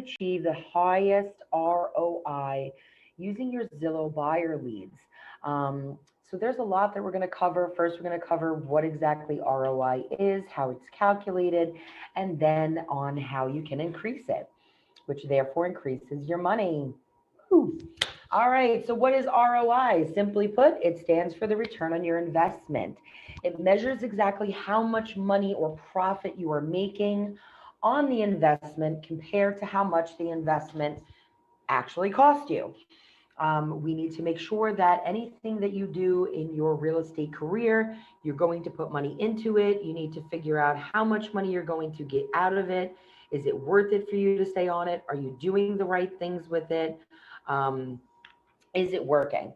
achieve the highest ROI using your Zillow buyer leads. So there's a lot that we're going to cover. First, we're going to cover what exactly ROI is, how it's calculated, and then on how you can increase it, which therefore increases your money. Woo. All right, so what is ROI? Simply put, it stands for the return on your investment. It measures exactly how much money or profit you are making on the investment compared to how much the investment actually cost you. We need to make sure that anything that you do in your real estate career, you're going to put money into it. You need to figure out how much money you're going to get out of it. Is it worth it for you to stay on it? Are you doing the right things with it? Is it working?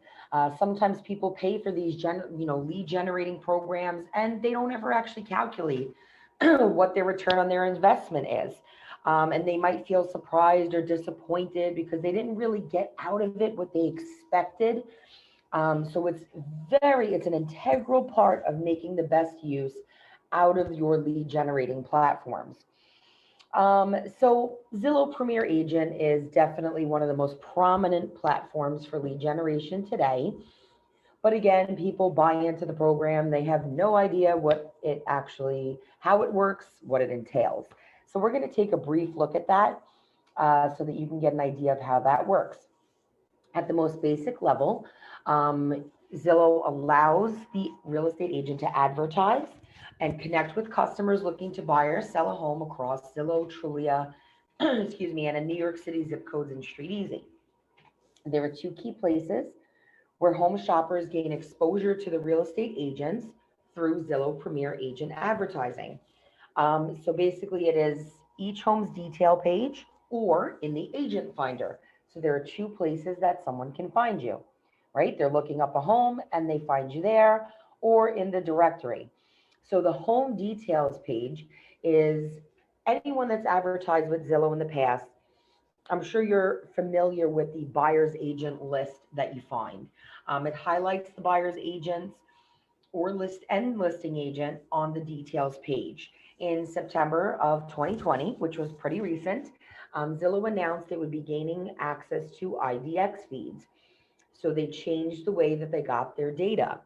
Sometimes people pay for these lead generating programs, and they don't ever actually calculate what their return on their investment is. And they might feel surprised or disappointed because they didn't really get out of it what they expected. So it's an integral part of making the best use out of your lead generating platforms. So Zillow Premier Agent is definitely one of the most prominent platforms for lead generation today. But again, people buy into the program. They have no idea how it works, what it entails. So we're going to take a brief look at that so that you can get an idea of how that works. At the most basic level, Zillow allows the real estate agent to advertise and connect with customers looking to buy or sell a home across Zillow, Trulia, and in New York City zip codes and Street Easy. There are two key places where home shoppers gain exposure to the real estate agents through Zillow Premier Agent advertising. So basically it is each home's detail page or in the agent finder. So there are two places that someone can find you, right? They're looking up a home and they find you there, or in the directory. So the home details page is anyone that's advertised with Zillow in the past. I'm sure you're familiar with the buyer's agent list that you find. It highlights the buyer's agents or listing agent on the details page. In September of 2020, which was pretty recent, Zillow announced it would be gaining access to IDX feeds. So they changed the way that they got their data.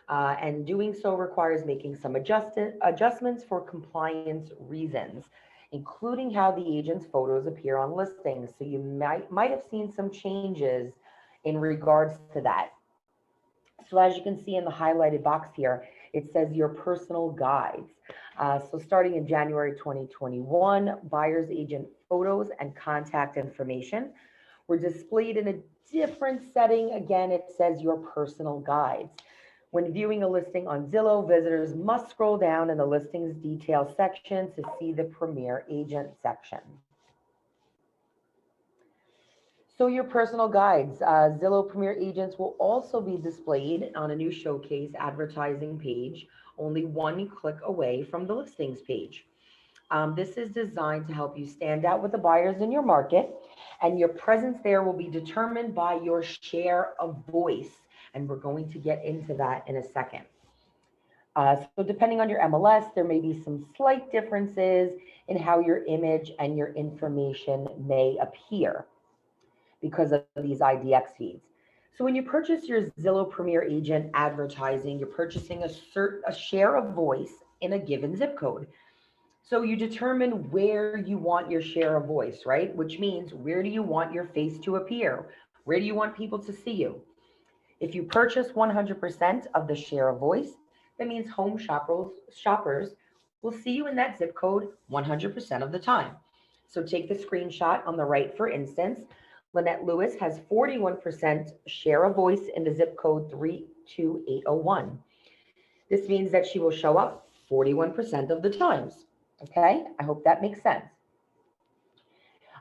And doing so requires making some adjustments for compliance reasons, including how the agent's photos appear on listings. So you might have seen some changes in regards to that. So as you can see in the highlighted box here, it says your personal guides. So starting in January 2021, buyer's agent photos and contact information were displayed in a different setting. Again, it says your personal guides. When viewing a listing on Zillow, visitors must scroll down in the listings details section to see the Premier Agent section. So your personal guides, Zillow Premier Agents will also be displayed on a new showcase advertising page, only one click away from the listings page. This is designed to help you stand out with the buyers in your market, and your presence there will be determined by your share of voice. And we're going to get into that in a second. So depending on your MLS, there may be some slight differences in how your image and your information may appear because of these IDX feeds. So when you purchase your Zillow Premier Agent advertising, you're purchasing a share of voice in a given zip code. So you determine where you want your share of voice, right? Which means where do you want your face to appear? Where do you want people to see you? If you purchase 100% of the share of voice, that means home shoppers will see you in that zip code 100% of the time. So take the screenshot on the right, for instance. Lynette Lewis has 41% share of voice in the zip code 32801. This means that she will show up 41% of the times. Okay, I hope that makes sense.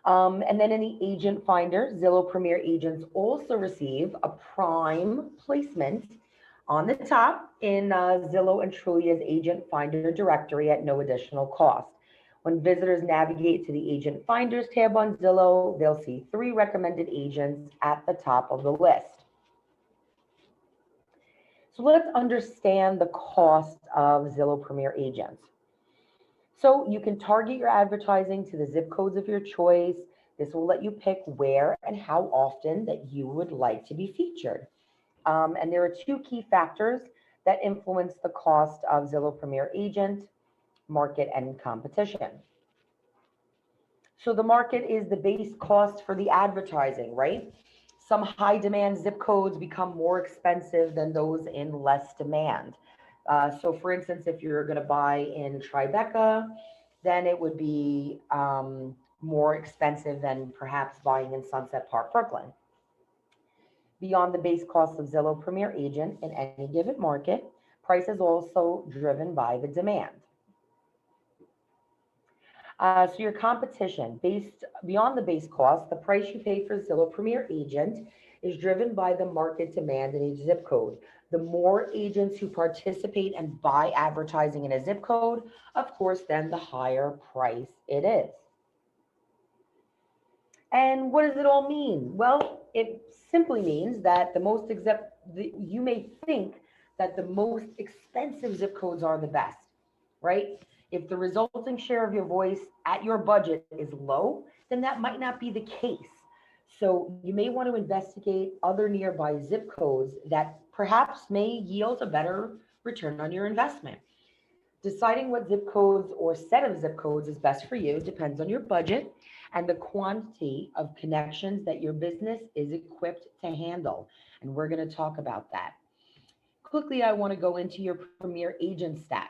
And then in the agent finder, Zillow Premier Agents also receive a prime placement on the top in Zillow and Trulia's agent finder directory at no additional cost. When visitors navigate to the agent finders tab on Zillow, they'll see 3 recommended agents at the top of the list. So let's understand the cost of Zillow Premier Agents. So you can target your advertising to the zip codes of your choice. This will let you pick where and how often that you would like to be featured. And there are two key factors that influence the cost of Zillow Premier Agent: market and competition. So the market is the base cost for the advertising, right? Some high demand zip codes become more expensive than those in less demand. So, for instance, if you're going to buy in Tribeca, then it would be more expensive than perhaps buying in Sunset Park, Brooklyn. Beyond the base cost of Zillow Premier Agent in any given market, price is also driven by the demand. So your competition, based beyond the base cost, the price you pay for Zillow Premier Agent is driven by the market demand in each zip code. The more agents who participate and buy advertising in a zip code, of course, then the higher price it is. And what does it all mean? Well, it simply means that you may think that the most expensive zip codes are the best, right? If the resulting share of your voice at your budget is low, then that might not be the case. So you may want to investigate other nearby zip codes that perhaps may yield a better return on your investment. Deciding what zip codes or set of zip codes is best for you depends on your budget and the quantity of connections that your business is equipped to handle. And we're going to talk about that. Quickly, I want to go into your Premier Agent stats.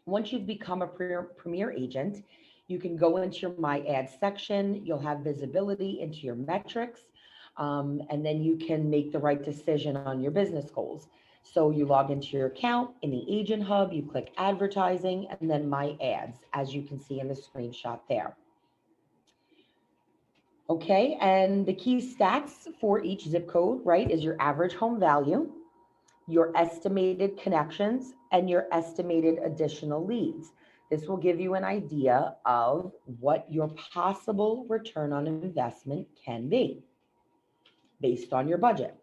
Once you've become a Premier Agent, you can go into your My Ad section. You'll have visibility into your metrics, and then you can make the right decision on your business goals. So you log into your account in the Agent Hub, you click Advertising, and then My Ads, as you can see in the screenshot there. Okay, and the key stats for each zip code, right, is your average home value, your estimated connections, and your estimated additional leads. This will give you an idea of what your possible return on investment can be based on your budget.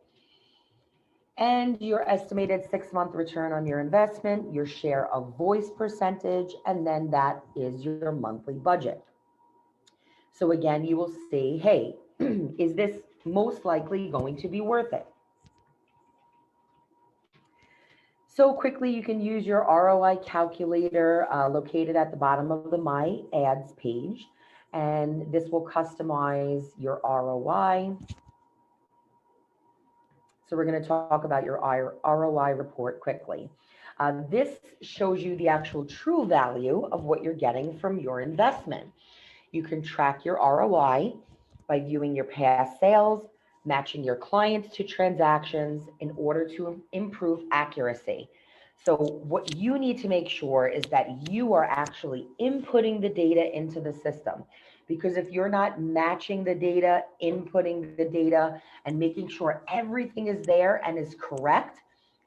And your estimated 6-month return on your investment, your share of voice percentage, and then that is your monthly budget. So again, you will see, hey, is this most likely going to be worth it? So quickly, you can use your ROI calculator located at the bottom of the My Ads page, and this will customize your ROI. So we're going to talk about your ROI report quickly. This shows you the actual true value of what you're getting from your investment. You can track your ROI by viewing your past sales, matching your clients to transactions in order to improve accuracy. So what you need to make sure is that you are actually inputting the data into the system. Because if you're not matching the data, inputting the data, and making sure everything is there and is correct,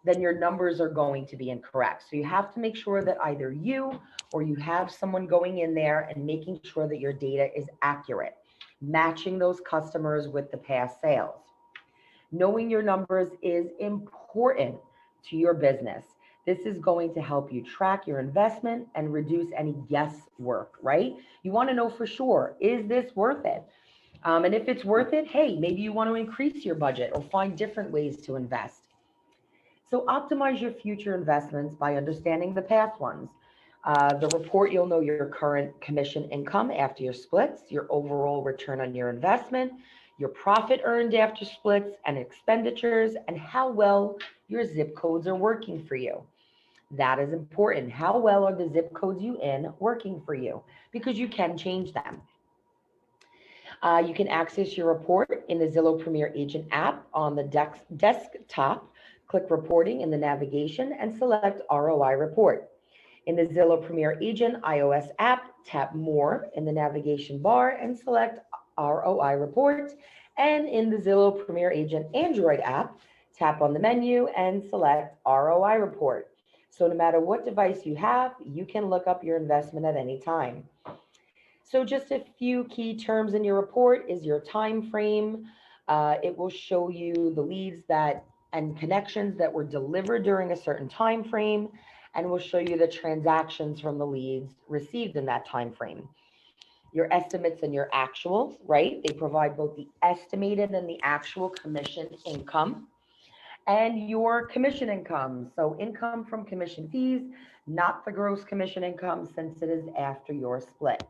then your numbers are going to be incorrect. So you have to make sure that either you or you have someone going in there and making sure that your data is accurate, matching those customers with the past sales. Knowing your numbers is important to your business. This is going to help you track your investment and reduce any guesswork, right? You want to know for sure, is this worth it? And if it's worth it, hey, maybe you want to increase your budget or find different ways to invest. So optimize your future investments by understanding the past ones. The report, you'll know your current commission income after your splits, your overall return on your investment, your profit earned after splits and expenditures, and how well your zip codes are working for you. That is important. How well are the zip codes you in working for you? Because you can change them. You can access your report in the Zillow Premier Agent app on the desktop. Click Reporting in the navigation and select ROI Report. In the Zillow Premier Agent iOS app, tap More in the navigation bar and select ROI Report. And in the Zillow Premier Agent Android app, tap on the menu and select ROI Report. So no matter what device you have, you can look up your investment at any time. So just a few key terms in your report is your time frame. It will show you the leads and connections that were delivered during a certain time frame, and will show you the transactions from the leads received in that time frame. your estimates and your actuals, right? They provide both the estimated and the actual commission income and your commission income. So income from commission fees, not the gross commission income since it is after your split.